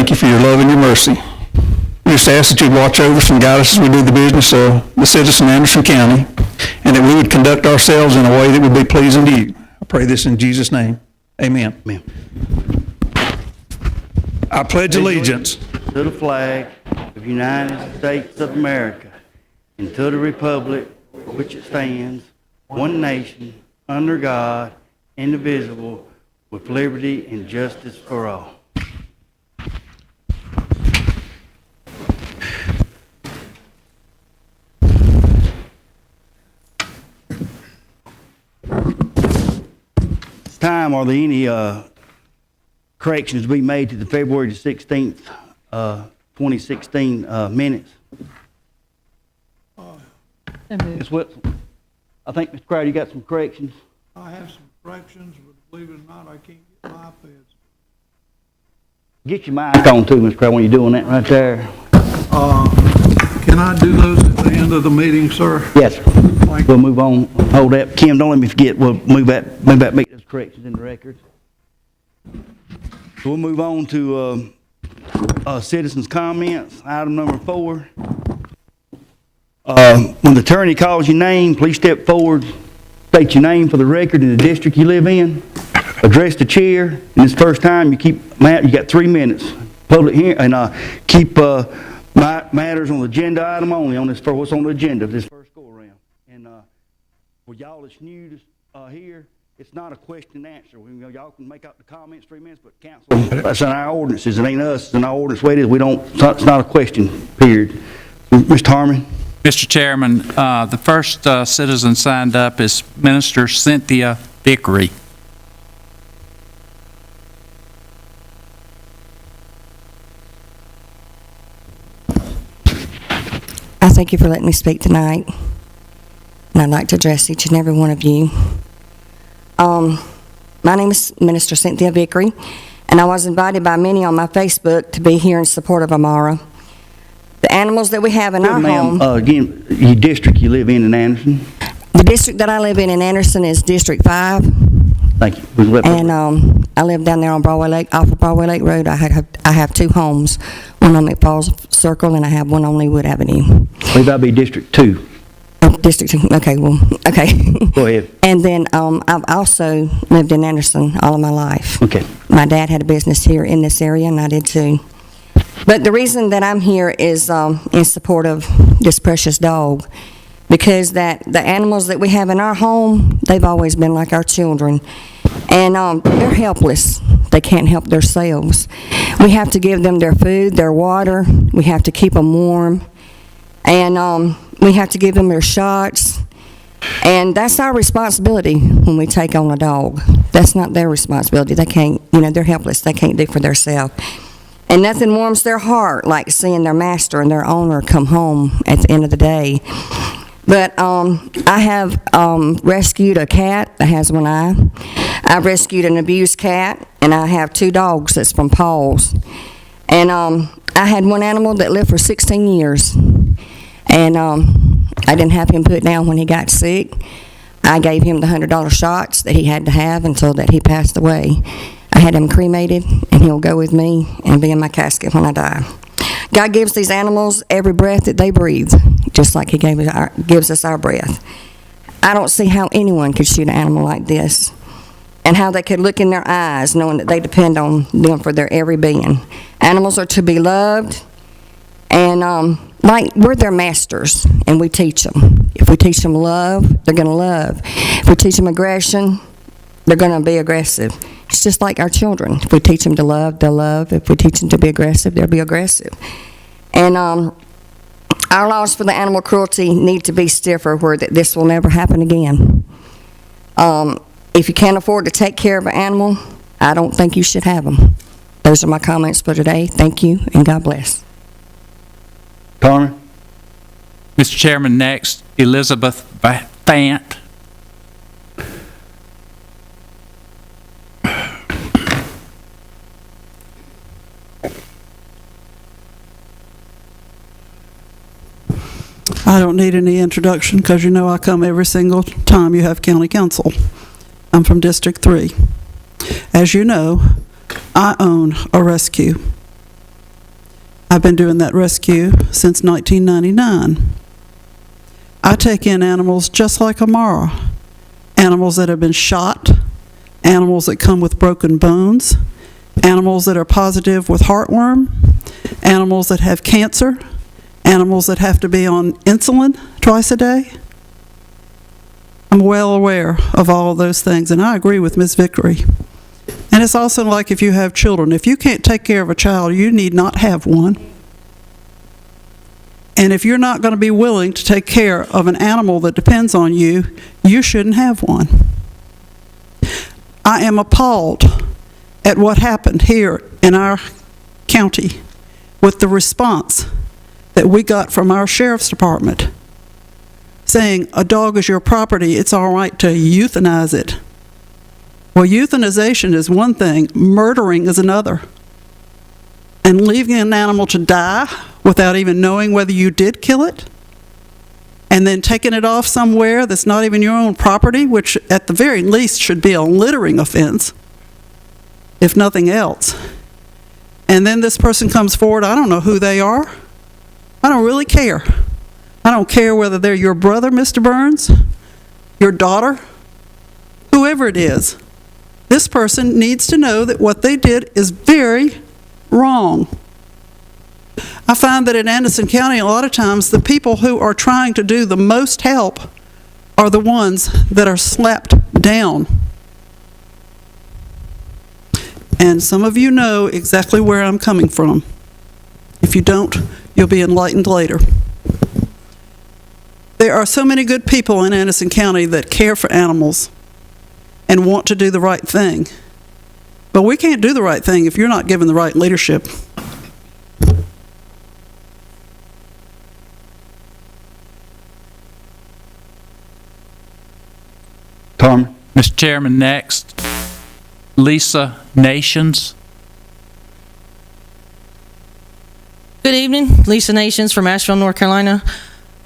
thank you for your love and your mercy. We just ask that you watch over us and guide us as we do the business of the citizen of Anderson County, and that we would conduct ourselves in a way that would be pleasing to you. I pray this in Jesus' name. Amen. Amen. I pledge allegiance to the flag of the United States of America and to the republic for which it stands, one nation, under God, indivisible, with liberty and justice for all. This time, are there any corrections to be made to the February the 16th, 2016 minutes? Ms. Whitson, I think, Mr. Crowder, you got some corrections? I have some corrections, but believe it or not, I can't get my iPads. Get your mic on too, Mr. Crowder, when you're doing that right there. Can I do those at the end of the meeting, sir? Yes, sir. We'll move on. Hold that. Kim, don't let me forget. We'll move back, make those corrections in the record. So we'll move on to citizens' comments. Item number 4. When the attorney calls your name, please step forward, state your name for the record and the district you live in, address the chair, and this first time you got 3 minutes. Public hearing, and keep matters on the agenda item only on this, for what's on the agenda of this first go around. And for y'all that's new to here, it's not a question and answer. Y'all can make out the comments 3 minutes, but council, that's in our ordinances. It ain't us. It's in our ordinance. Way it is. It's not a question, period. Mr. Harmon. Mr. Chairman, the first citizen signed up is Minister Cynthia Vickery. I thank you for letting me speak tonight, and I'd like to address each and every one of you. My name is Minister Cynthia Vickery, and I was invited by many on my Facebook to be here in support of Amara. The animals that we have in our home... Again, your district you live in Anderson? The district that I live in Anderson is District 5. Thank you. And I live down there on Broadway Lake, off of Broadway Lake Road. I have 2 homes, one on McFalls Circle, and I have one on Leewood Avenue. I believe that'd be District 2. Oh, District 2, okay, well, okay. Go ahead. And then I've also lived in Anderson all of my life. Okay. My dad had a business here in this area, and I did too. But the reason that I'm here is in support of this precious dog, because the animals that we have in our home, they've always been like our children, and they're helpless. They can't help themselves. We have to give them their food, their water. We have to keep them warm, and we have to give them their shots. And that's our responsibility when we take on a dog. That's not their responsibility. They can't, they're helpless. They can't do for themselves. And nothing warms their heart like seeing their master and their owner come home at the end of the day. But I have rescued a cat that has one eye. I've rescued an abused cat, and I have 2 dogs that's from Paul's. And I had one animal that lived for 16 years. And I didn't have him put down when he got sick. I gave him the $100 shots that he had to have until that he passed away. I had him cremated, and he'll go with me and be in my casket when I die. God gives these animals every breath that they breathe, just like He gives us our breath. I don't see how anyone could shoot an animal like this, and how they could look in their eyes knowing that they depend on them for their every being. Animals are to be loved, and like we're their masters, and we teach them. If we teach them love, they're going to love. If we teach them aggression, they're going to be aggressive. It's just like our children. If we teach them to love, they'll love. If we teach them to be aggressive, they'll be aggressive. And our laws for the animal cruelty need to be stiffer where this will never happen again. If you can't afford to take care of an animal, I don't think you should have them. Those are my comments for today. Thank you, and God bless. Connor? Mr. Chairman, next, Elizabeth Fant. I don't need any introduction because you know I come every single time you have county council. I'm from District 3. As you know, I own a rescue. I've been doing that rescue since 1999. I take in animals just like Amara. Animals that have been shot, animals that come with broken bones, animals that are positive with heartworm, animals that have cancer, animals that have to be on insulin twice a day. I'm well aware of all of those things, and I agree with Ms. Vickery. And it's also like if you have children. If you can't take care of a child, you need not have one. And if you're not going to be willing to take care of an animal that depends on you, you shouldn't have one. I am appalled at what happened here in our county with the response that we got from our sheriff's department saying a dog is your property, it's all right to euthanize it. Well, euthanization is one thing, murdering is another. And leaving an animal to die without even knowing whether you did kill it, and then taking it off somewhere that's not even your own property, which at the very least should be a littering offense, if nothing else. And then this person comes forward, I don't know who they are. I don't really care. I don't care whether they're your brother, Mr. Burns, your daughter, whoever it is. This person needs to know that what they did is very wrong. I find that in Anderson County, a lot of times, the people who are trying to do the most help are the ones that are slapped down. And some of you know exactly where I'm coming from. If you don't, you'll be enlightened later. There are so many good people in Anderson County that care for animals and want to do the right thing. But we can't do the right thing if you're not given the right leadership. Tom? Mr. Chairman, next, Lisa Nations. Good evening, Lisa Nations from Asheville, North Carolina.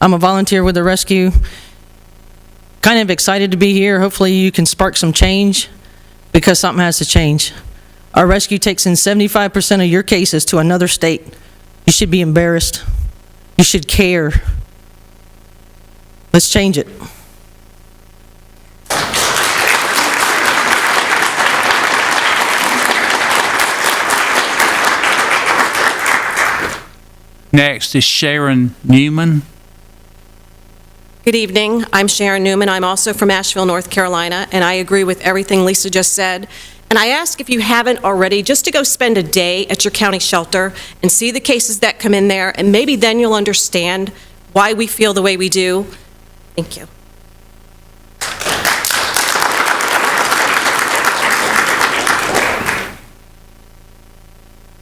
I'm a volunteer with the rescue. Kind of excited to be here. Hopefully you can spark some change because something has to change. Our rescue takes in 75% of your cases to another state. You should be embarrassed. You should care. Let's change it. Next is Sharon Newman. Good evening. I'm Sharon Newman. I'm also from Asheville, North Carolina, and I agree with everything Lisa just said. And I ask if you haven't already, just to go spend a day at your county shelter and see the cases that come in there, and maybe then you'll understand why we feel the way we do. Thank you.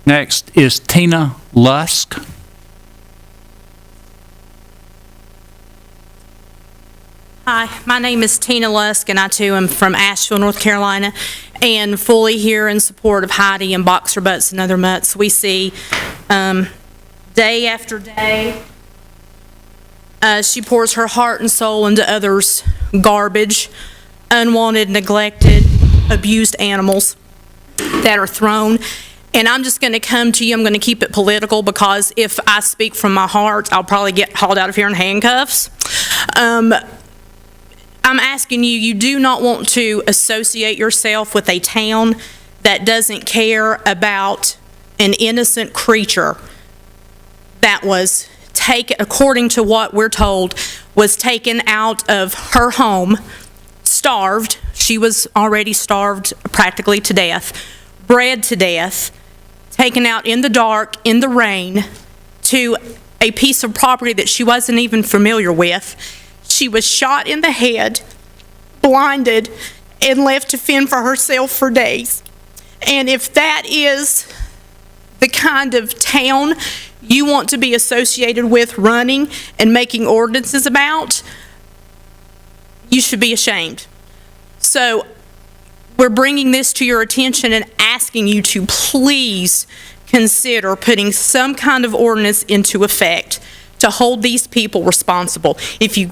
Next is Tina Lusk. Hi, my name is Tina Lusk, and I too am from Asheville, North Carolina, and fully here in support of Heidi and boxer butts and other mutts. We see day after day, she pours her heart and soul into others' garbage, unwanted, neglected, abused animals that are thrown. And I'm just going to come to you, I'm going to keep it political, because if I speak from my heart, I'll probably get hauled out of here in handcuffs. I'm asking you, you do not want to associate yourself with a town that doesn't care about an innocent creature that was taken, according to what we're told, was taken out of her home, starved. She was already starved practically to death, bred to death, taken out in the dark, in the rain, to a piece of property that she wasn't even familiar with. She was shot in the head, blinded, and left to fend for herself for days. And if that is the kind of town you want to be associated with running and making ordinances about, you should be ashamed. So we're bringing this to your attention and asking you to please consider putting some kind of ordinance into effect to hold these people responsible. If you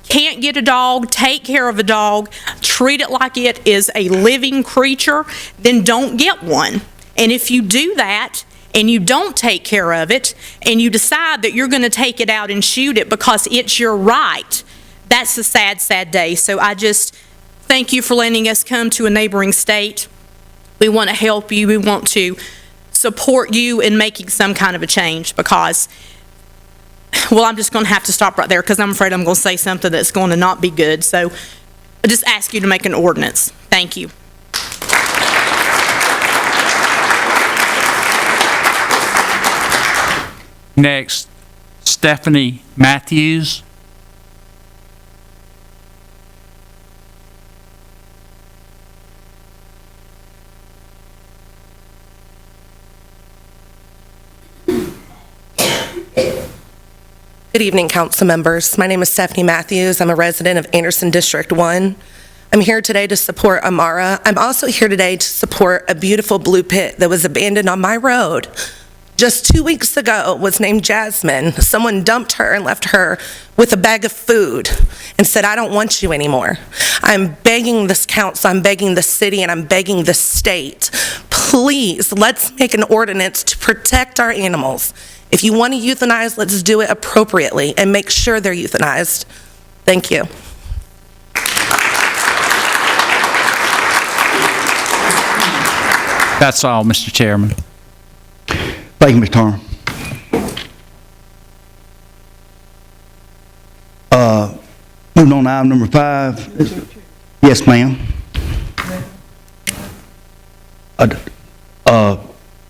can't get a dog, take care of a dog, treat it like it is a living creature, then don't get one. And if you do that and you don't take care of it, and you decide that you're going to take it out and shoot it because it's your right, that's a sad, sad day. So I just thank you for letting us come to a neighboring state. We want to help you. We want to support you in making some kind of a change because, well, I'm just going to have to stop right there because I'm afraid I'm going to say something that's going to not be good. So I just ask you to make an ordinance. Thank you. Next, Stephanie Matthews. Good evening, council members. My name is Stephanie Matthews. I'm a resident of Anderson District 1. I'm here today to support Amara. I'm also here today to support a beautiful blue pit that was abandoned on my road. Just 2 weeks ago was named Jasmine. Someone dumped her and left her with a bag of food and said, I don't want you anymore. I'm begging this council, I'm begging the city, and I'm begging the state, please, let's make an ordinance to protect our animals. If you want to euthanize, let's do it appropriately and make sure they're euthanized. Thank you. That's all, Mr. Chairman. Thank you, Mr. Turner. Moving on to item number 5. Yes, ma'am.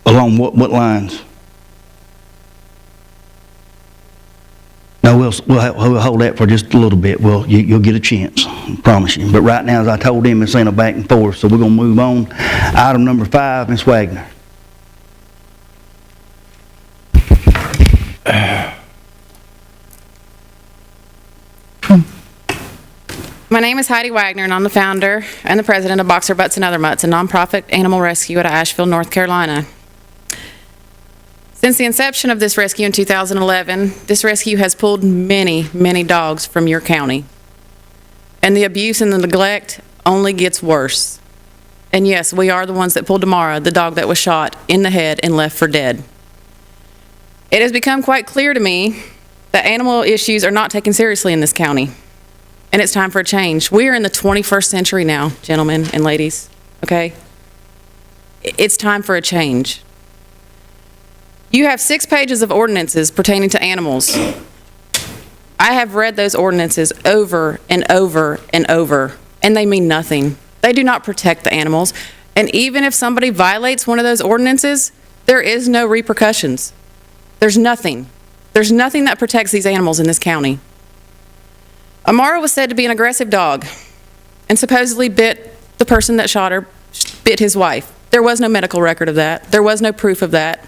Along what lines? No, we'll hold that for just a little bit. Well, you'll get a chance, I promise you. But right now, as I told him, it's in a back and forth, so we're going to move on. Item number 5, Ms. Wagner. My name is Heidi Wagner, and I'm the founder and the president of Boxer Butts and Other Mutts, a nonprofit animal rescue out of Asheville, North Carolina. Since the inception of this rescue in 2011, this rescue has pulled many, many dogs from your county. And the abuse and the neglect only gets worse. And yes, we are the ones that pulled Amara, the dog that was shot in the head and left for dead. It has become quite clear to me that animal issues are not taken seriously in this county. And it's time for a change. We are in the 21st century now, gentlemen and ladies, okay? It's time for a change. You have 6 pages of ordinances pertaining to animals. I have read those ordinances over and over and over, and they mean nothing. They do not protect the animals. And even if somebody violates one of those ordinances, there is no repercussions. There's nothing. There's nothing that protects these animals in this county. Amara was said to be an aggressive dog and supposedly bit the person that shot her, bit his wife. There was no medical record of that. There was no proof of that.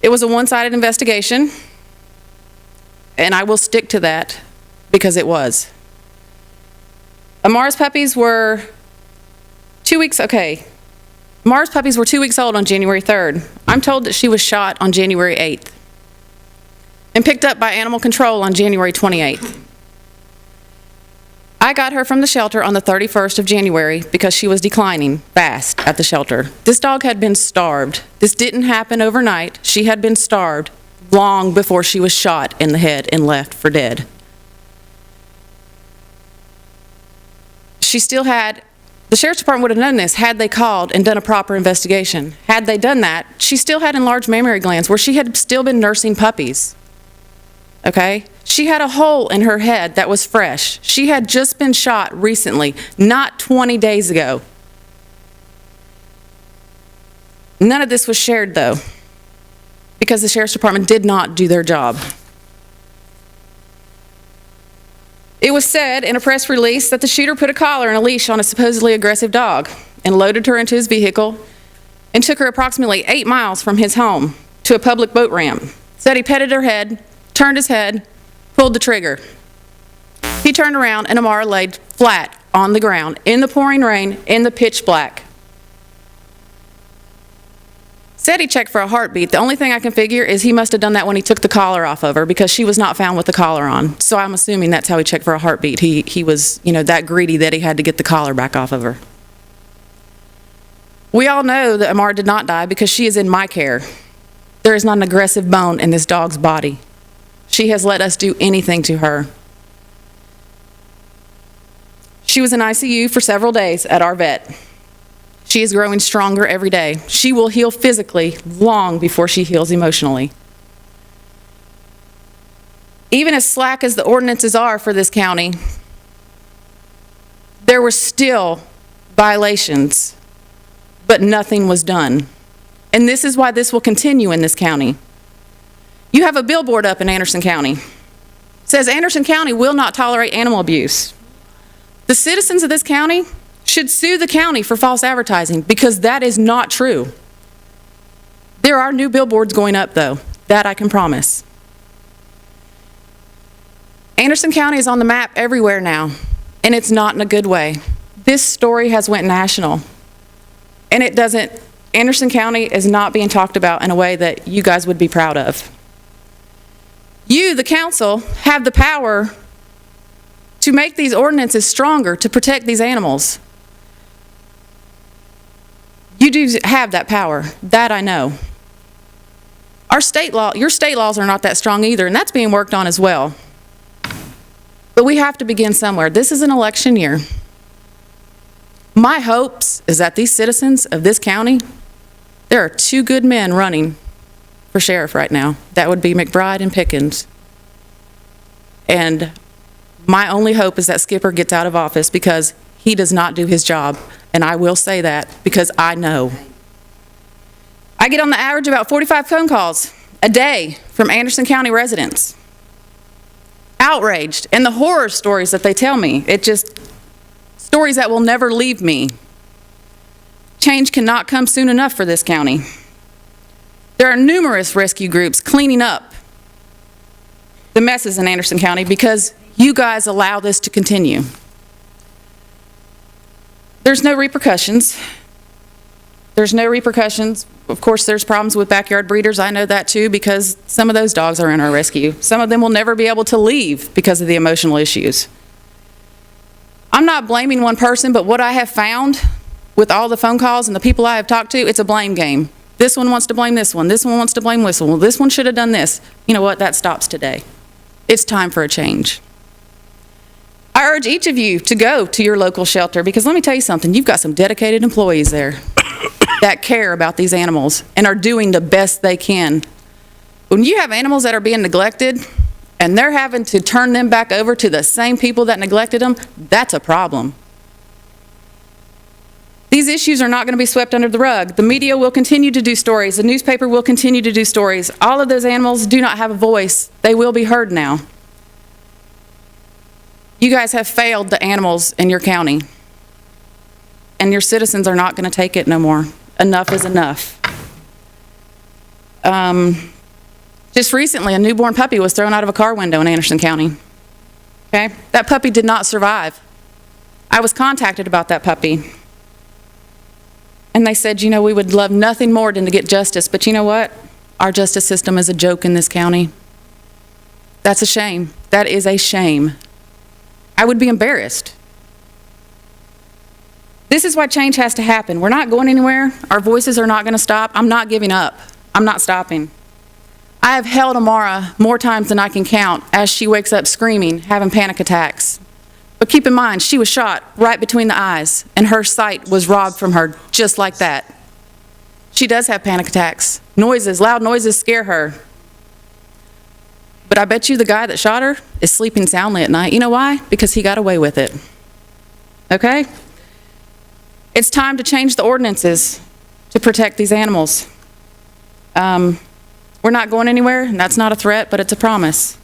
It was a one-sided investigation, and I will stick to that because it was. Amara's puppies were 2 weeks, okay. Amara's puppies were 2 weeks old on January 3rd. I'm told that she was shot on January 8th and picked up by animal control on January 28th. I got her from the shelter on the 31st of January because she was declining fast at the shelter. This dog had been starved. This didn't happen overnight. She had been starved long before she was shot in the head and left for dead. She still had, the sheriff's department would have known this had they called and done a proper investigation. Had they done that, she still had enlarged mammary glands where she had still been nursing puppies. Okay? She had a hole in her head that was fresh. She had just been shot recently, not 20 days ago. None of this was shared, though, because the sheriff's department did not do their job. It was said in a press release that the shooter put a collar and a leash on a supposedly aggressive dog and loaded her into his vehicle and took her approximately 8 miles from his home to a public boat ramp. Said he petted her head, turned his head, pulled the trigger. He turned around and Amara laid flat on the ground in the pouring rain in the pitch black. Said he checked for a heartbeat. The only thing I can figure is he must have done that when he took the collar off of her because she was not found with the collar on. So I'm assuming that's how he checked for a heartbeat. He was, that greedy that he had to get the collar back off of her. We all know that Amara did not die because she is in my care. There is not an aggressive bone in this dog's body. She has let us do anything to her. She was in ICU for several days at our vet. She is growing stronger every day. She will heal physically long before she heals emotionally. Even as slack as the ordinances are for this county, there were still violations, but nothing was done. And this is why this will continue in this county. You have a billboard up in Anderson County. It says Anderson County will not tolerate animal abuse. The citizens of this county should sue the county for false advertising because that is not true. There are new billboards going up though, that I can promise. Anderson County is on the map everywhere now, and it's not in a good way. This story has went national, and Anderson County is not being talked about in a way that you guys would be proud of. You, the council, have the power to make these ordinances stronger to protect these animals. You do have that power, that I know. Your state laws are not that strong either, and that's being worked on as well. But we have to begin somewhere. This is an election year. My hopes is that these citizens of this county, there are two good men running for sheriff right now. That would be McBride and Pickens. And my only hope is that Skipper gets out of office because he does not do his job. And I will say that because I know. I get on the average about 45 phone calls a day from Anderson County residents. Outraged, and the horror stories that they tell me, stories that will never leave me. Change cannot come soon enough for this county. There are numerous rescue groups cleaning up the messes in Anderson County because you guys allow this to continue. There's no repercussions. There's no repercussions. Of course, there's problems with backyard breeders. I know that too because some of those dogs are in our rescue. Some of them will never be able to leave because of the emotional issues. I'm not blaming one person, but what I have found with all the phone calls and the people I have talked to, it's a blame game. This one wants to blame this one. This one wants to blame this one. Well, this one should have done this. You know what? That stops today. It's time for a change. I urge each of you to go to your local shelter because let me tell you something. You've got some dedicated employees there that care about these animals and are doing the best they can. When you have animals that are being neglected and they're having to turn them back over to the same people that neglected them, that's a problem. These issues are not going to be swept under the rug. The media will continue to do stories. The newspaper will continue to do stories. All of those animals do not have a voice. They will be heard now. You guys have failed the animals in your county, and your citizens are not going to take it no more. Enough is enough. Just recently, a newborn puppy was thrown out of a car window in Anderson County. Okay? That puppy did not survive. I was contacted about that puppy. And they said, you know, we would love nothing more than to get justice, but you know what? Our justice system is a joke in this county. That's a shame. That is a shame. I would be embarrassed. This is why change has to happen. We're not going anywhere. Our voices are not going to stop. I'm not giving up. I'm not stopping. I have held Amara more times than I can count as she wakes up screaming, having panic attacks. But keep in mind, she was shot right between the eyes, and her sight was robbed from her just like that. She does have panic attacks. Noises, loud noises scare her. But I bet you the guy that shot her is sleeping soundly at night. You know why? Because he got away with it. Okay? It's time to change the ordinances to protect these animals. We're not going anywhere, and that's not a threat, but it's a promise.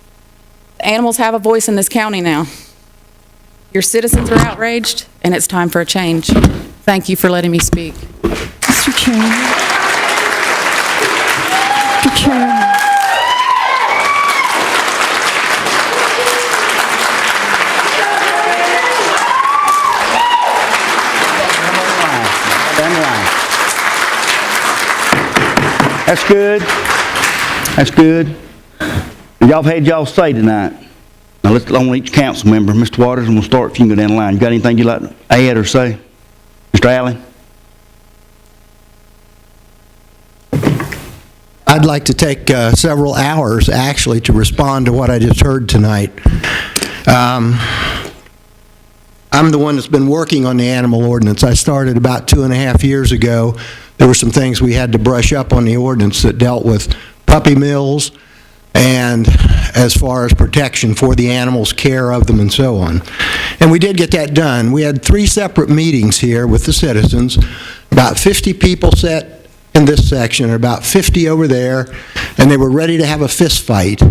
The animals have a voice in this county now. Your citizens are outraged, and it's time for a change. Thank you for letting me speak. Mr. Chairman. Mr. Chairman. That's good. That's good. Y'all have had y'all say tonight. Now let's on each council member. Mr. Waters, and we'll start if you can go down the line. You got anything you'd like to add or say? Mr. Allen? I'd like to take several hours, actually, to respond to what I just heard tonight. I'm the one that's been working on the animal ordinance. I started about 2.5 years ago. There were some things we had to brush up on the ordinance that dealt with puppy mills and as far as protection for the animals, care of them, and so on. And we did get that done. We had 3 separate meetings here with the citizens, about 50 people sat in this section, about 50 over there, and they were ready to have a fist fight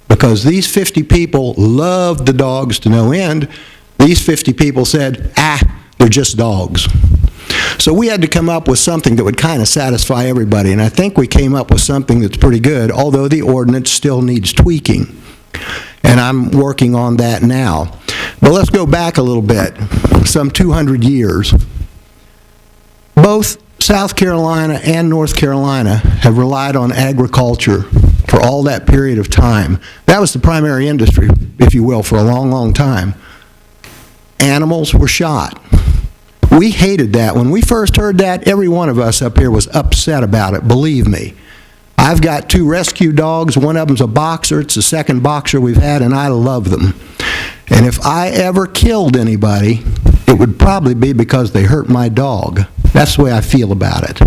because these 50 people loved the dogs to no end. These 50 people said, they're just dogs. So we had to come up with something that would kind of satisfy everybody, and I think we came up with something that's pretty good, although the ordinance still needs tweaking. And I'm working on that now. But let's go back a little bit, some 200 years. Both South Carolina and North Carolina have relied on agriculture for all that period of time. That was the primary industry, if you will, for a long, long time. Animals were shot. We hated that. When we first heard that, every one of us up here was upset about it, believe me. I've got 2 rescue dogs. One of them's a boxer. It's the second boxer we've had, and I love them. And if I ever killed anybody, it would probably be because they hurt my dog. That's the way I feel about it.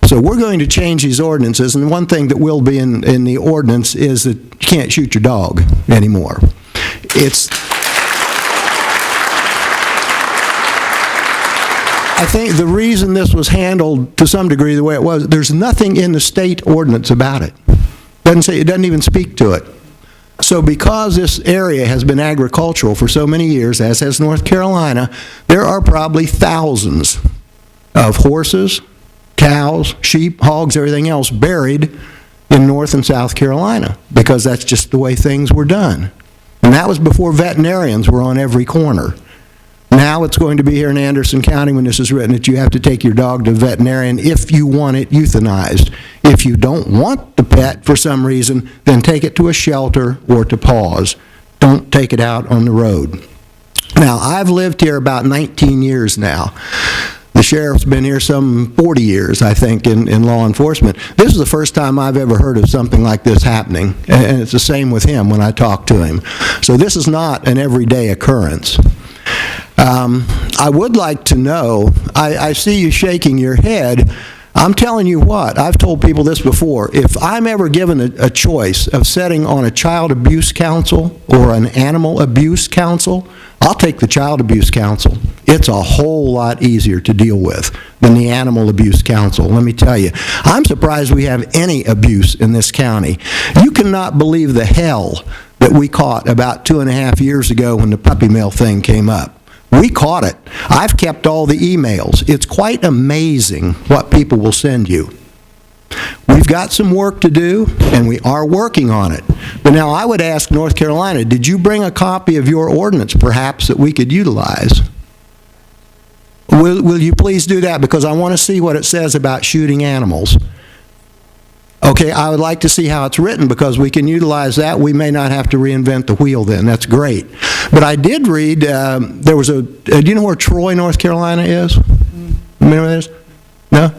So we're going to change these ordinances, and one thing that will be in the ordinance is that you can't shoot your dog anymore. I think the reason this was handled to some degree the way it was, there's nothing in the state ordinance about it. It doesn't even speak to it. So because this area has been agricultural for so many years, as has North Carolina, there are probably thousands of horses, cows, sheep, hogs, everything else buried in North and South Carolina because that's just the way things were done. And that was before veterinarians were on every corner. Now it's going to be here in Anderson County when this is written that you have to take your dog to a veterinarian if you want it euthanized. If you don't want the pet for some reason, then take it to a shelter or to paws. Don't take it out on the road. Now, I've lived here about 19 years now. The sheriff's been here some 40 years, I think, in law enforcement. This is the first time I've ever heard of something like this happening, and it's the same with him when I talk to him. So this is not an everyday occurrence. I would like to know, I see you shaking your head. I'm telling you what, I've told people this before, if I'm ever given a choice of setting on a child abuse council or an animal abuse council, I'll take the child abuse council. It's a whole lot easier to deal with than the animal abuse council, let me tell you. I'm surprised we have any abuse in this county. You cannot believe the hell that we caught about 2.5 years ago when the puppy mill thing came up. We caught it. I've kept all the emails. It's quite amazing what people will send you. We've got some work to do, and we are working on it. But now I would ask North Carolina, did you bring a copy of your ordinance, perhaps, that we could utilize? Will you please do that? Because I want to see what it says about shooting animals. Okay, I would like to see how it's written because we can utilize that. We may not have to reinvent the wheel then. That's great. But I did read, there was do you know where Troy, North Carolina is? Remember where that is? No?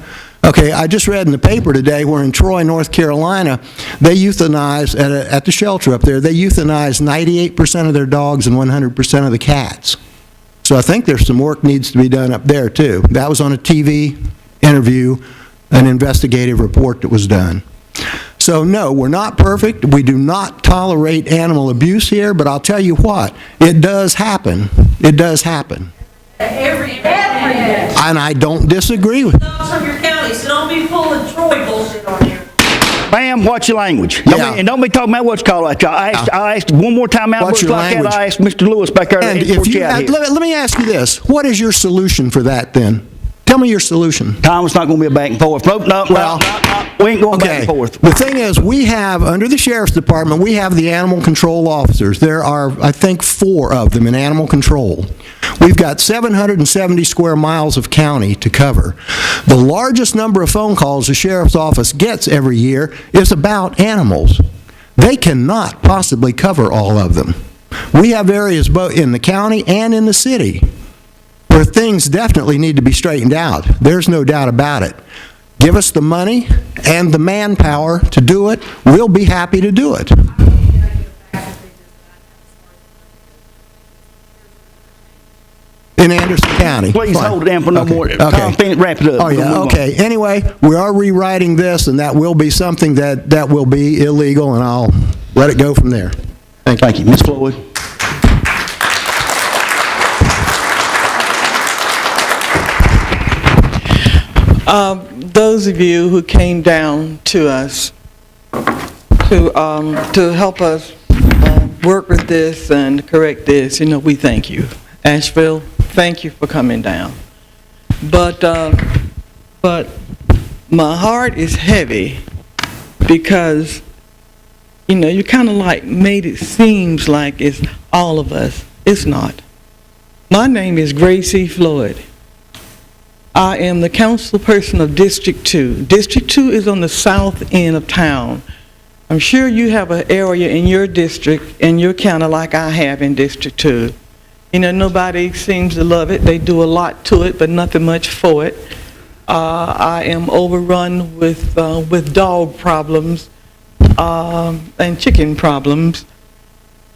Okay, I just read in the paper today where in Troy, North Carolina, they euthanize, at the shelter up there, they euthanize 98% of their dogs and 100% of the cats. So I think there's some work needs to be done up there too. That was on a TV interview, an investigative report that was done. So no, we're not perfect. We do not tolerate animal abuse here, but I'll tell you what, it does happen. It does happen. Every day. And I don't disagree with Dogs from your county, so don't be pulling Troy bullshit on here. Ma'am, watch your language. And don't be talking about what's called like I asked one more time out Watch what's your like language. that. I asked Mr. Lewis back there. And if you, let me ask you this. What is your solution for that then? Tell me your solution. Tom, it's not going to be a back and forth. No, we ain't going back and forth. The thing is, we have, under the Sheriff's Department, we have the animal control officers. There are, I think, 4 of them in animal control. We've got 770 square miles of county to cover. The largest number of phone calls the Sheriff's Office gets every year is about animals. They cannot possibly cover all of them. We have areas both in the county and in the city where things definitely need to be straightened out. There's no doubt about it. give us the money and the manpower to do it, we'll be happy to do it. In Anderson County. Please Fine. hold it down for no Okay. more. Okay. Tom, wrap it up. Oh, yeah, okay. Anyway, we are rewriting this, and that will be something that will be illegal, and I'll let it go from there. Thank you. Ms. Floyd. Those of you who came down to us to help us work with this and correct this, we thank you. Asheville, thank you for coming down. But my heart is heavy because, you kind of like made it seems like it's all of us. It's not. My name is Gracie Floyd. I am the council person of District 2. District 2 is on the south end of town. I'm sure you have an area in your district, in your county, like I have in District 2. Nobody seems to love it. They do a lot to it, but nothing much for it. I am overrun with dog problems and chicken problems.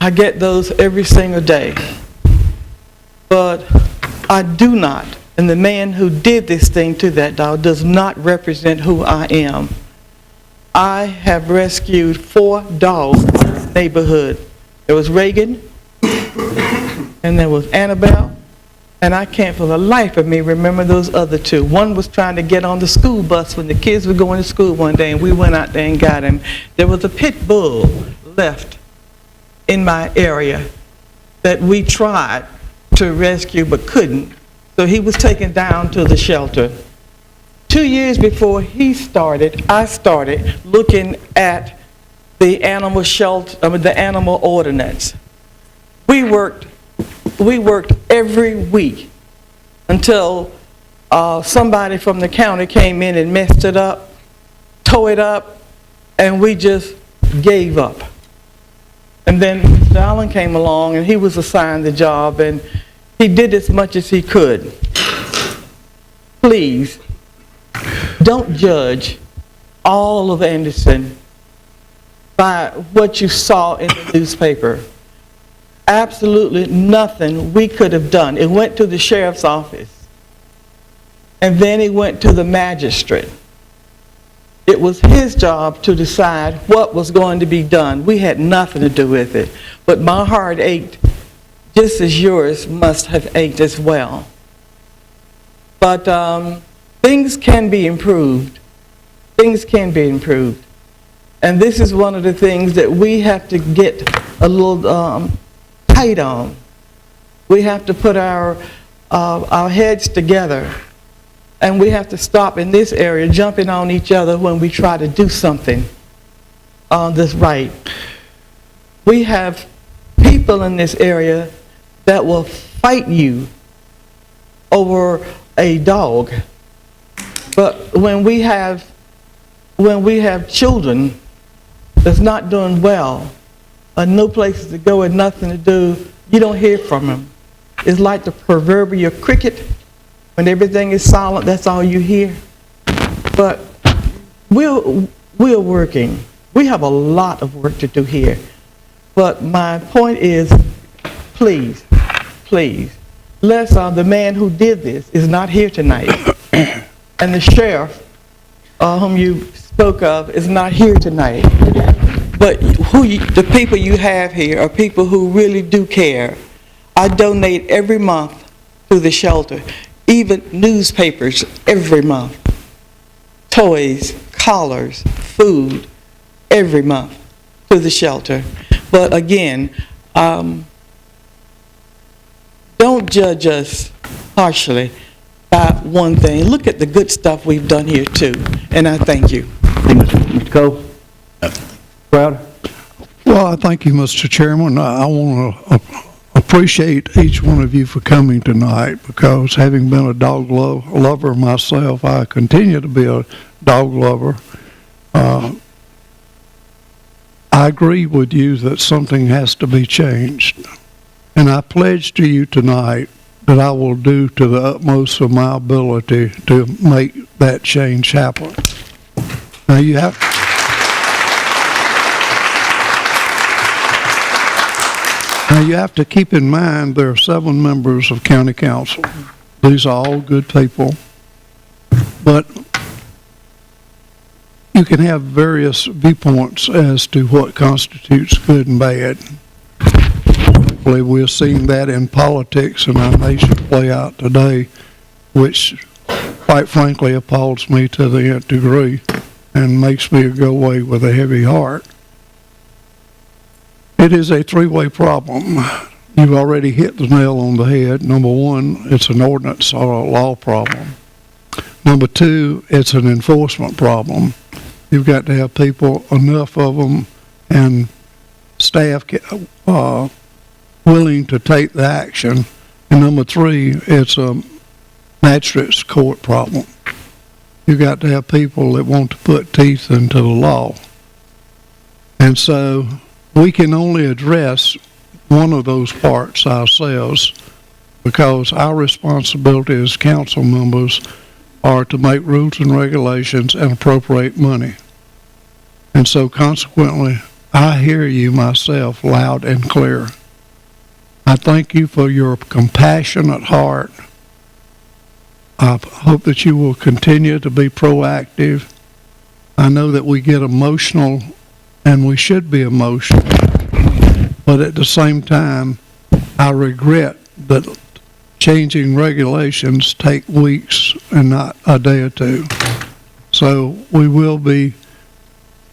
I get those every single day. But I do not. And the man who did this thing to that dog does not represent who I am. I have rescued 4 dogs in this neighborhood. There was Reagan, and there was Annabelle, and I can't for the life of me remember those other 2. One was trying to get on the school bus when the kids were going to school one day, and we went out there and got him. There was a pit bull left in my area that we tried to rescue but couldn't. So he was taken down to the shelter. 2 years before I started looking at the animal shelter, the animal ordinance. We worked every week until somebody from the county came in and messed it up, tore it up, and we just gave up. And then Mr. Allen came along, and he was assigned the job, and he did as much as he could. Please, don't judge all of Anderson by what you saw in the newspaper. Absolutely nothing we could have done. It went to the sheriff's office, and then it went to the magistrate. It was his job to decide what was going to be done. We had nothing to do with it. But my heart ached just as yours must have ached as well. But things can be improved. Things can be improved. And this is one of the things that we have to get a little tight on. We have to put our heads together. And we have to stop in this area jumping on each other when we try to do something that's right. We have people in this area that will fight you over a dog. But when we have children that's not doing well, no places to go and nothing to do, you don't hear from them. It's like the proverbial cricket. When everything is silent, that's all you hear. But we're working. We have a lot of work to do here. But my point is, please, the man who did this is not here tonight. And the sheriff, whom you spoke of, is not here tonight. But the people you have here are people who really do care. I donate every month to the shelter, even newspapers every month, toys, collars, food, every month to the shelter. But again, don't judge us harshly by one thing. Look at the good stuff we've done here too, and I thank you. Mr. Cole? Crowder? Well, I thank you, Mr. Chairman. I want to appreciate each one of you for coming tonight, because having been a dog lover myself, I continue to be a dog lover. I agree with you that something has to be changed. And I pledge to you tonight that I will do to the utmost of my ability to make that change happen. Now you have to keep in mind there are 7 members of county council. These are all good people, but you can have various viewpoints as to what constitutes good and bad. Hopefully we're seeing that in politics in our nation play out today, which quite frankly appalls me to the nth degree and makes me go away with a heavy heart. It is a 3-way problem. You've already hit the nail on the head. Number 1, it's an ordinance or a law problem. Number 2, it's an enforcement problem. You've got to have people, enough of them, and staff willing to take the action. And number 3, it's a magistrate's court problem. You've got to have people that want to put teeth into the law. And so we can only address one of those parts ourselves, because our responsibility as council members are to make rules and regulations and appropriate money. And so consequently, I hear you myself loud and clear. I thank you for your compassionate heart. I hope that you will continue to be proactive. I know that we get emotional, and we should be emotional, but at the same time, I regret that changing regulations take weeks and not a day or two. So we will be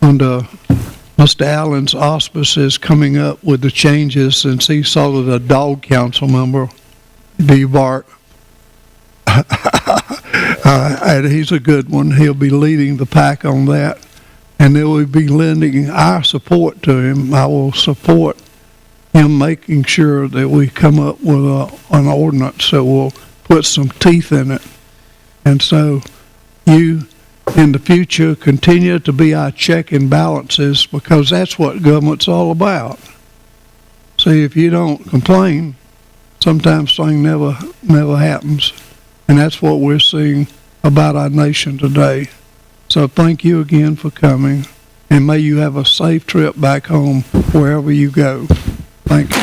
under Mr. Allen's auspices coming up with the changes, since he saw that a dog council member, D. Bart, and he's a good one. He'll be leading the pack on that, and then we'll be lending our support to him. I will support him making sure that we come up with an ordinance that will put some teeth in it. And so you, in the future, continue to be our check and balances, because that's what government's all about. See, if you don't complain, sometimes things never happens. And that's what we're seeing about our nation today. So thank you again for coming, and may you have a safe trip back home wherever you go. Thank you.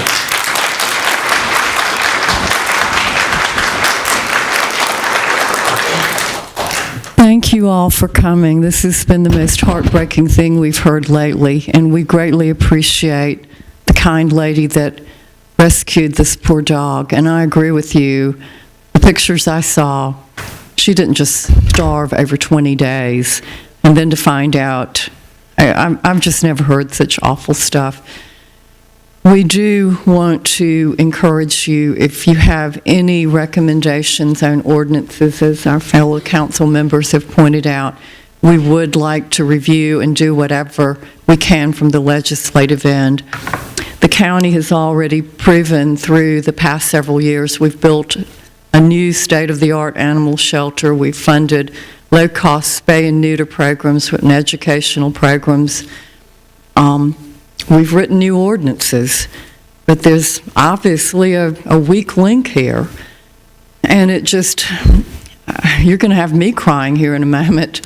Thank you all for coming. This has been the most heartbreaking thing we've heard lately, and we greatly appreciate the kind lady that rescued this poor dog. And I agree with you. The pictures I saw, she didn't just starve over 20 days, and then to find out, I've just never heard such awful stuff. We do want to encourage you, if you have any recommendations on ordinances, as our fellow council members have pointed out, we would like to review and do whatever we can from the legislative end. The county has already proven through the past several years, we've built a new state-of-the-art animal shelter. We've funded low-cost spay and neuter programs and educational programs. We've written new ordinances, but there's obviously a weak link here. And it just, you're going to have me crying here in a moment.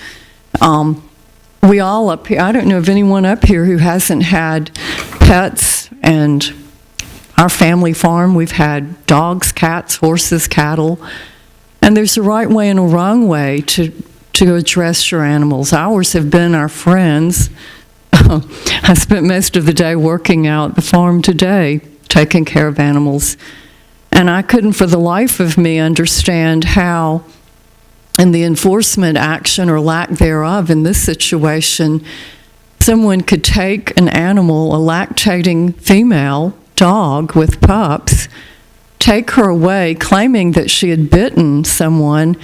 We all up here, I don't know of anyone up here who hasn't had pets, and our family farm, we've had dogs, cats, horses, cattle, and there's a right way and a wrong way to address your animals. Ours have been our friends. I spent most of the day working out the farm today, taking care of animals, and I couldn't for the life of me understand how, in the enforcement action or lack thereof in this situation, someone could take an animal, a lactating female dog with pups, take her away claiming that she had bitten someone.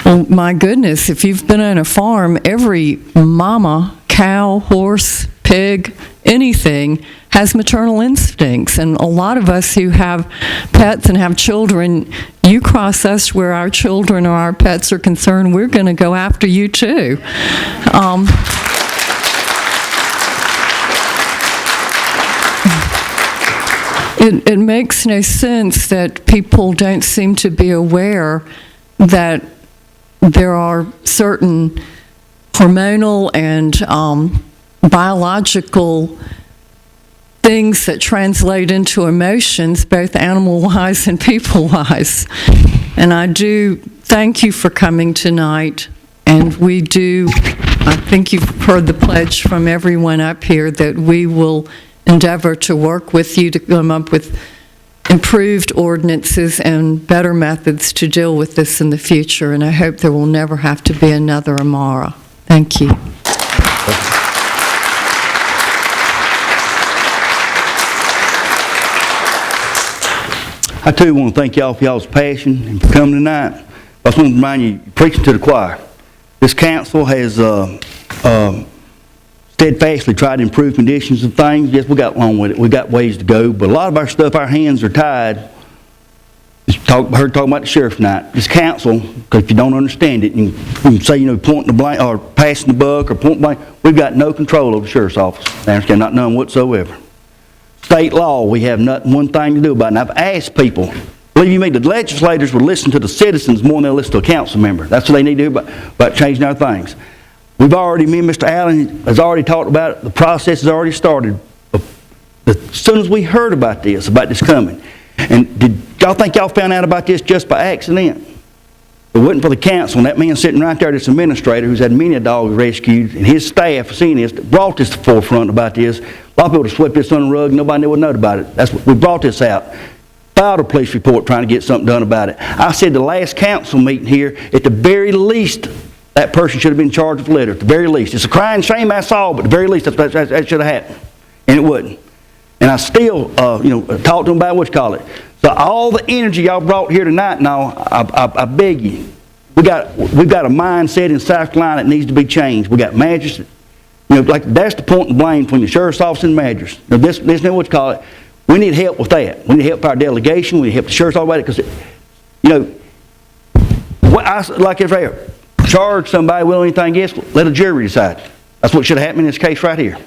Well, my goodness, if you've been on a farm, every mama, cow, horse, pig, anything has maternal instincts. And a lot of us who have pets and have children, you cross us where our children or our pets are concerned, we're going to go after you too. It makes no sense that people don't seem to be aware that there are certain hormonal and biological things that translate into emotions, both animal-wise and people-wise. And I do thank you for coming tonight, and I think you've heard the pledge from everyone up here that we will endeavor to work with you to come up with improved ordinances and better methods to deal with this in the future, and I hope there will never have to be another Amara. Thank you. I too want to thank y'all for y'all's passion and for coming tonight. I just want to remind you, you're preaching to the choir. This council has steadfastly tried to improve conditions of things. Yes, we got along with it. We got ways to go, but a lot of our stuff, our hands are tied. Heard talking about the sheriff tonight. This council, because if you don't understand it, you can say, pointing the blank or passing the buck or pointing blank. We've got no control over the sheriff's office. I understand, not none whatsoever. State law, we have one thing to do about it. And I've asked people, believe you me, the legislators would listen to the citizens more than they'll listen to a council member. That's what they need to do about changing our things. Me and Mr. Allen has already talked about it. The process has already started. As soon as we heard about this coming. And did y'all think y'all found out about this just by accident? If it wasn't for the council and that man sitting right there, this administrator who's had many dogs rescued, and his staff seeing this, brought this to the forefront about this. A lot of people would have swept this under the rug, nobody would know about it. That's what we brought this out. Filed a police report trying to get something done about it. I said the last council meeting here, at the very least, that person should have been charged with litter, at the very least. It's a crying shame I saw, but at the very least, that should have happened. And it wouldn't. And I still, talked to them about So all the energy y'all brought here tonight, now, I beg you, we've got a mindset in South Carolina that needs to be changed. We got magistrates, that's the point and blame between the sheriff's office and magistrates. This is what we need help with that. We need help our delegation. We need help the sheriff's office because, if they charge somebody with anything else, let a jury decide. That's what should have happened in this case right here.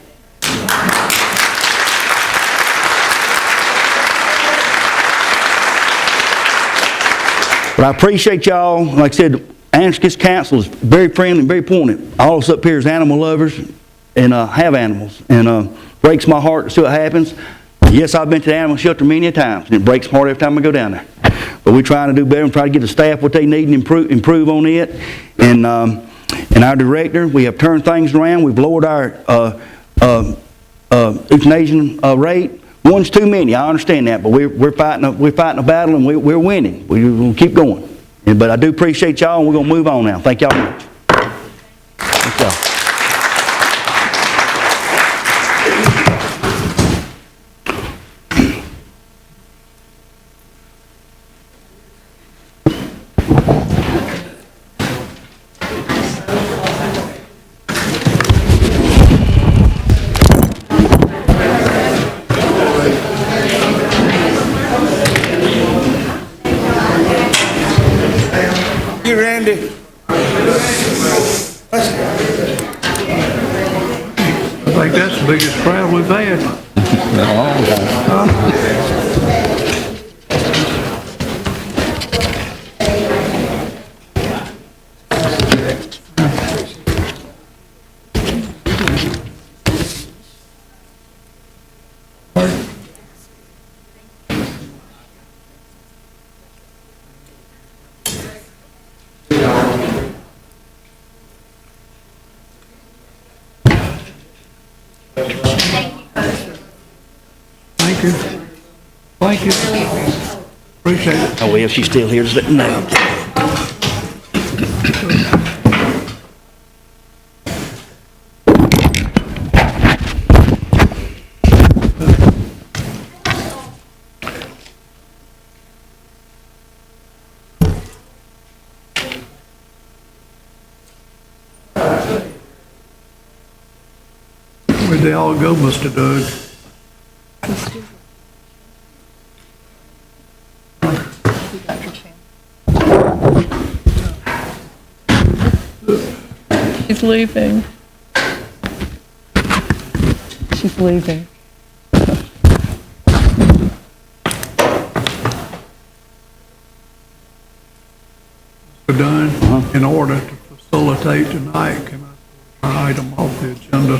But I appreciate y'all. Like I said, Anderson's Council is very friendly and very pointed. All of us up here is animal lovers and have animals. And breaks my heart to see what happens. Yes, I've been to the animal shelter many times, and it breaks my heart every time I go down there. But we're trying to do better and try to get the staff what they need and improve on it. And our director, we have turned things around. We've lowered our euthanasia rate. One's too many, I understand that, but we're fighting a battle and we're winning. We'll keep going. But I do appreciate y'all, and we're going to move on now. Thank y'all much. Thank y'all. I think that's the biggest crowd we've had. Thank you. Appreciate it. Oh, well, she's still here. Just let me know. Where'd they all go, Mr. Doug? She's leaving. She's leaving. done in order to facilitate tonight. Can I pull our item off the agenda?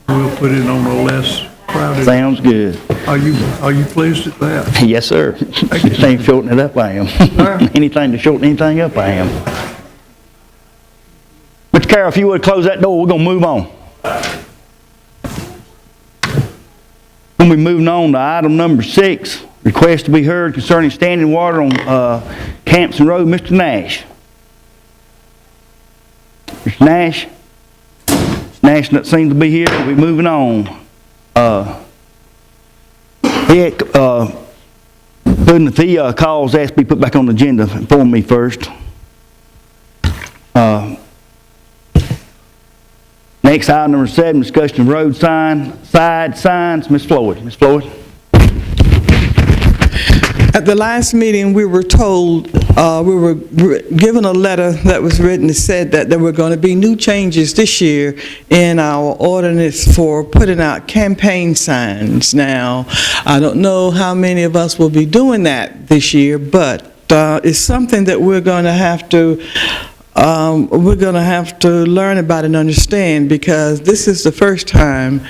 We'll put it on a less crowded. Sounds good. Are you pleased at that? Yes, sir. Anything to shorten it up, I am. Anything to shorten anything up, I am. Mr. Carroll, if you would close that door, we're going to move on. We're going to be moving on to item number 6, request to be heard concerning standing water on Campson Road. Mr. Nash. Mr. Nash? Mr. Nash doesn't seem to be here. We'll be moving on. If he calls, ask to be put back on the agenda, inform me first. Next, item number 7, discussion of road side signs. Ms. Floyd. Ms. Floyd. At the last meeting, we were told, we were given a letter that was written that said that there were going to be new changes this year in our ordinance for putting out campaign signs. Now, I don't know how many of us will be doing that this year, but it's something that we're going to have to learn about and understand, because this is the first time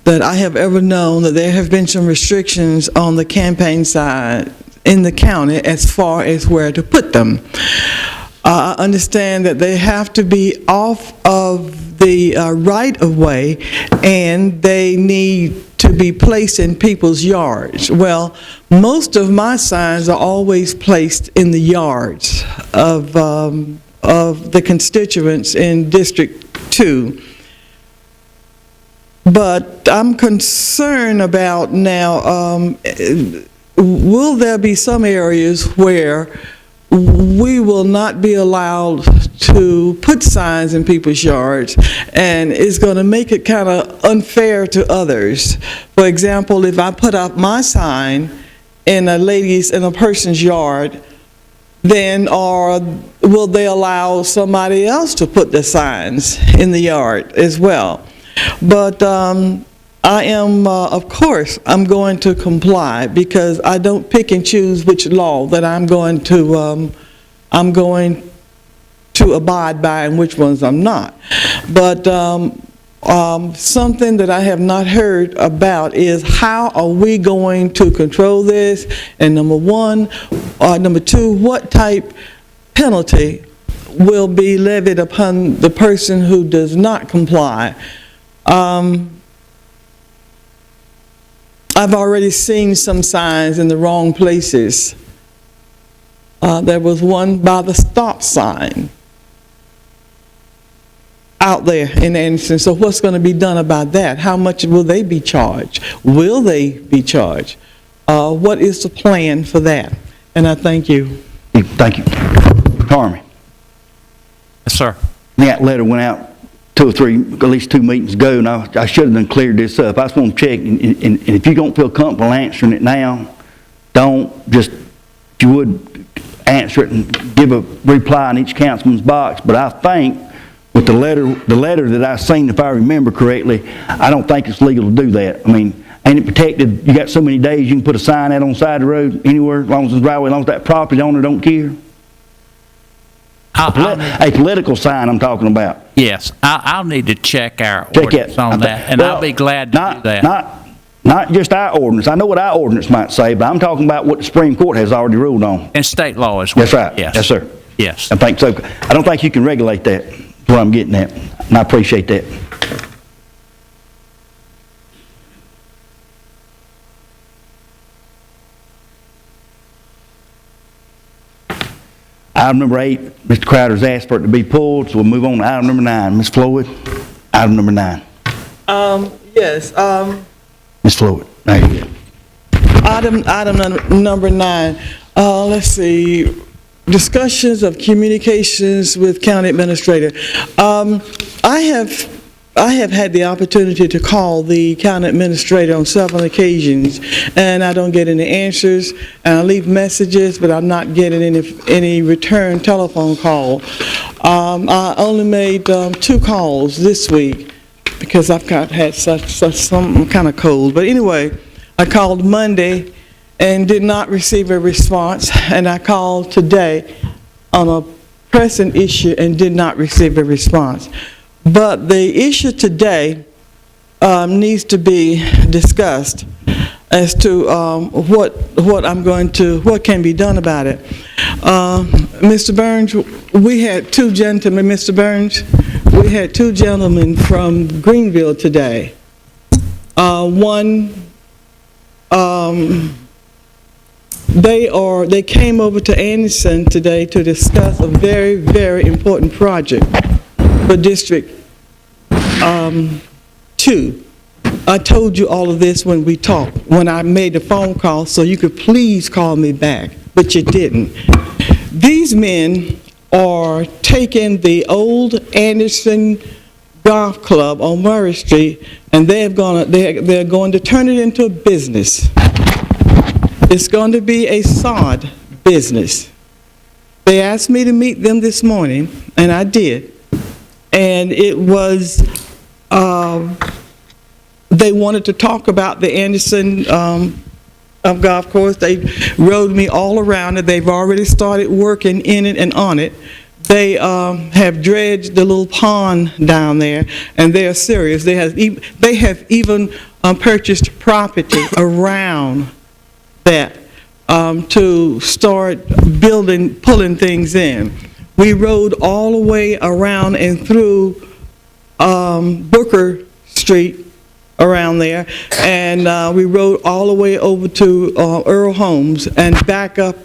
that I have ever known that there have been some restrictions on the campaign side in the county as far as where to put them. I understand that they have to be off of the right-of-way, and they need to be placed in people's yards. Well, most of my signs are always placed in the yards of the constituents in District 2. But I'm concerned about now, will there be some areas where we will not be allowed to put signs in people's yards, and it's going to make it kind of unfair to others. For example, if I put up my sign in a person's yard, then will they allow somebody else to put the signs in the yard as well? But I am, of course, I'm going to comply, because I don't pick and choose which law that I'm going to abide by and which ones I'm not. But something that I have not heard about is how are we going to control this? And number two, what type penalty will be levied upon the person who does not comply? I've already seen some signs in the wrong places. There was one by the stop sign out there in Anderson. So what's going to be done about that? How much will they be charged? Will they be charged? What is the plan for that? And I thank you. Thank you. Carmen. Yes, sir. That letter went out 2 or 3, at least 2 meetings ago, and I should have done cleared this up. I just want to check, and if you don't feel comfortable answering it now, don't just, if you would, answer it and give a reply in each councilman's box. But I think with the letter that I seen, if I remember correctly, I don't think it's legal to do that. I mean, ain't it protected? You got so many days you can put a sign out on the side of the road anywhere, as long as it's driveway, as long as that property owner don't care. A political sign I'm talking about. Yes, I'll need to check our ordinance on that, and I'll be glad to do that. Not just our ordinance. I know what our ordinance might say, but I'm talking about what the Supreme Court has already ruled on. And state law as well. That's right. Yes. Yes, sir. Yes. I think so. I don't think you can regulate that. That's what I'm getting at, and I appreciate that. Item number 8, Mr. Crowder's asked for it to be pulled, so we'll move on to item number 9. Ms. Floyd, item number 9. Yes. Ms. Floyd, there you go. Item number 9. Let's see. Discussions of communications with county administrator. I have had the opportunity to call the county administrator on several occasions, and I don't get any answers, and I leave messages, but I'm not getting any return telephone call. I only made 2 calls this week because I've had some kind of cold. But anyway, I called Monday and did not receive a response, and I called today on a pressing issue and did not receive a response. But the issue today needs to be discussed as to what can be done about it. Mr. Burns, we had two gentlemen, Mr. Burns, we had two gentlemen from Greenville today. They came over to Anderson today to discuss a very, very important project for District 2. I told you all of this when we talked, when I made the phone call, so you could please call me back, but you didn't. These men are taking the old Anderson Golf Club on Murray Street, and they're going to turn it into a business. It's going to be a sod business. They asked me to meet them this morning, and I did. And it was, they wanted to talk about the Anderson golf course. They rode me all around it. They've already started working in it and on it. They have dredged the little pond down there, and they are serious. They have even purchased property around that to start pulling things in. We rode all the way around and through Booker Street around there, and we rode all the way over to Earl Holmes and back up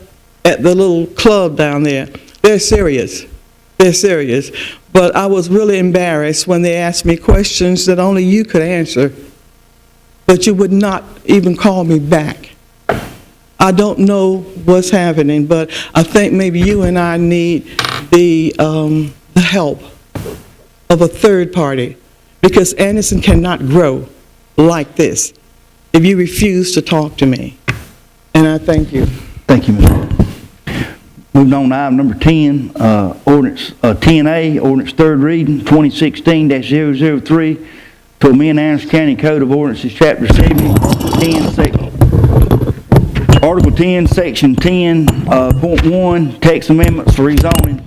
at the little club down there. They're serious. They're serious. But I was really embarrassed when they asked me questions that only you could answer, but you would not even call me back. I don't know what's happening, but I think maybe you and I need the help of a third party, because Anderson cannot grow like this if you refuse to talk to me. And I thank you. Thank you, Mr. Moving on to item number 10, ordinance 10A, ordinance third reading, 2016-003, to amend Anderson County Code of Ordinances, Chapter 70, Article 10, Section 10.1, text amendments for rezoning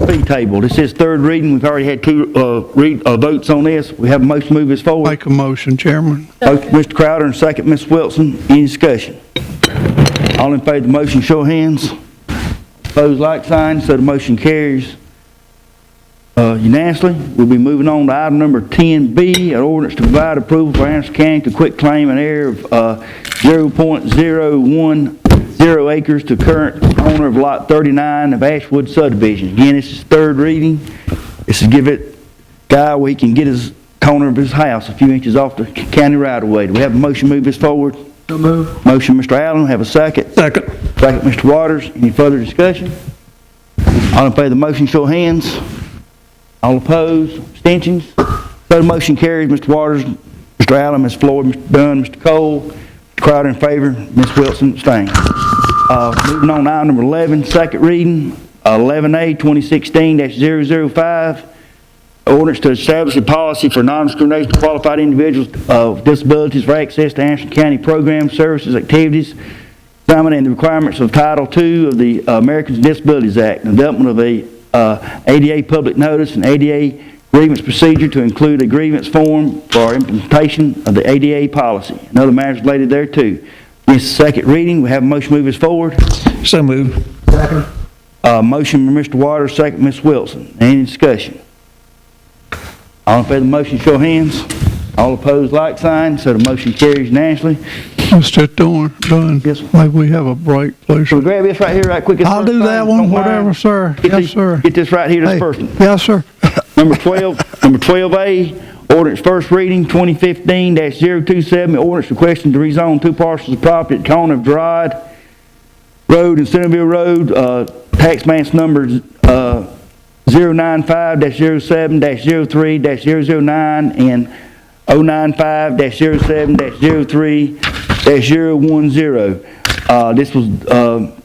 fee table. This is third reading. We've already had two votes on this. We have a motion to move this forward. Make a motion, Chairman. Mr. Crowder and second, Ms. Wilson. Any discussion? All in favor of the motion, show of hands. Opposed, like sign, so the motion carries unanimously. We'll be moving on to item number 10B, an ordinance to provide approval for Anderson County to quit claim an area of 0.010 acres to current owner of Lot 39 of Ashwood subdivision. Again, this is third reading. This is give it guy where he can get his corner of his house a few inches off the county right of way. Do we have a motion to move this forward? So move. Motion, Mr. Allen. Have a second? Second. Second, Mr. Waters. Any further discussion? All in favor of the motion, show of hands. All opposed? Abstentions? So the motion carries. Mr. Waters, Mr. Allen, Ms. Floyd, Mr. Dunn, Mr. Cole, Mr. Crowder in favor, Ms. Wilson abstained. Moving on to item number 11, second reading, 11A 2016-005, ordinance to establish a policy for non-discrimination to qualified individuals with disabilities for access to Anderson County programs, services, activities, assignment, and the requirements of Title II of the Americans with Disabilities Act, and development of a ADA public notice and ADA grievance procedure to include a grievance form for implementation of the ADA policy and other matters related thereto. This is second reading. We have a motion to move this forward. So moved. Second. Motion by Mr. Waters, second Ms. Wilson. Any discussion? All in favor of the motion, show of hands. All opposed, like sign. So the motion carries unanimously. Mr. Dunn, yes, maybe we have a break, please. Can we grab this right here right quick? I'll do that one, whatever, sir. Yes, sir. Get this right here, this first one. Yes, sir. Number 12A, ordinance first reading, 2015-027, ordinance requesting to rezone two parcels of property at the corner of Gerard Road and Centerville Road, tax mass number 095-07-03-009 and 095-07-03-010.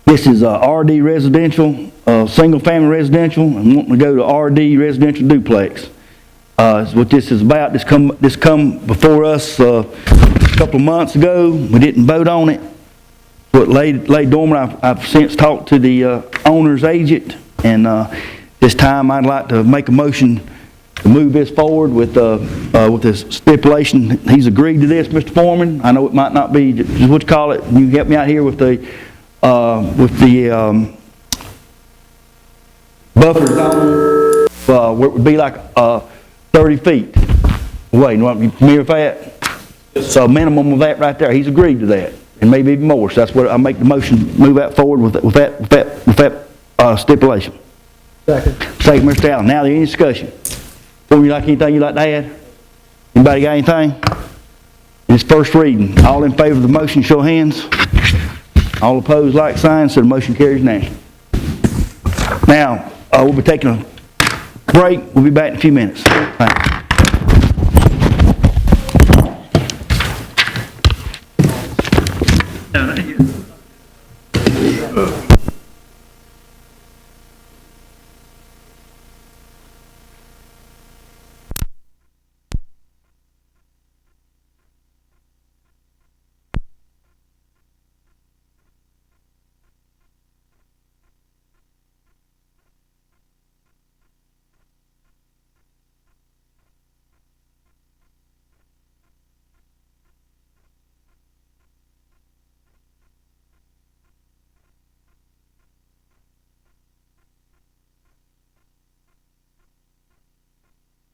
This is RD residential, single family residential, and wanting to go to RD residential duplex. Is what this is about. This come before us a couple of months ago. We didn't vote on it. what lay dormant. I've since talked to the owner's agent, and this time I'd like to make a motion to move this forward with this stipulation. He's agreed to this, Mr. Foreman. I know it might not be just what you call it. You help me out here with the buffer zone, where it would be like 30 feet away. You want me to familiar with that? So a minimum of that right there. He's agreed to that, and maybe even more. So that's what I make the motion. Move that forward with that stipulation. Second, Mr. Allen. Now, any discussion? Would you like anything you'd like to add? Anybody got anything? It's first reading. All in favor of the motion, show hands. All opposed, like sign. So the motion carries now. Now, we'll be taking a break. We'll be back in a few minutes. Thanks. No, not yet.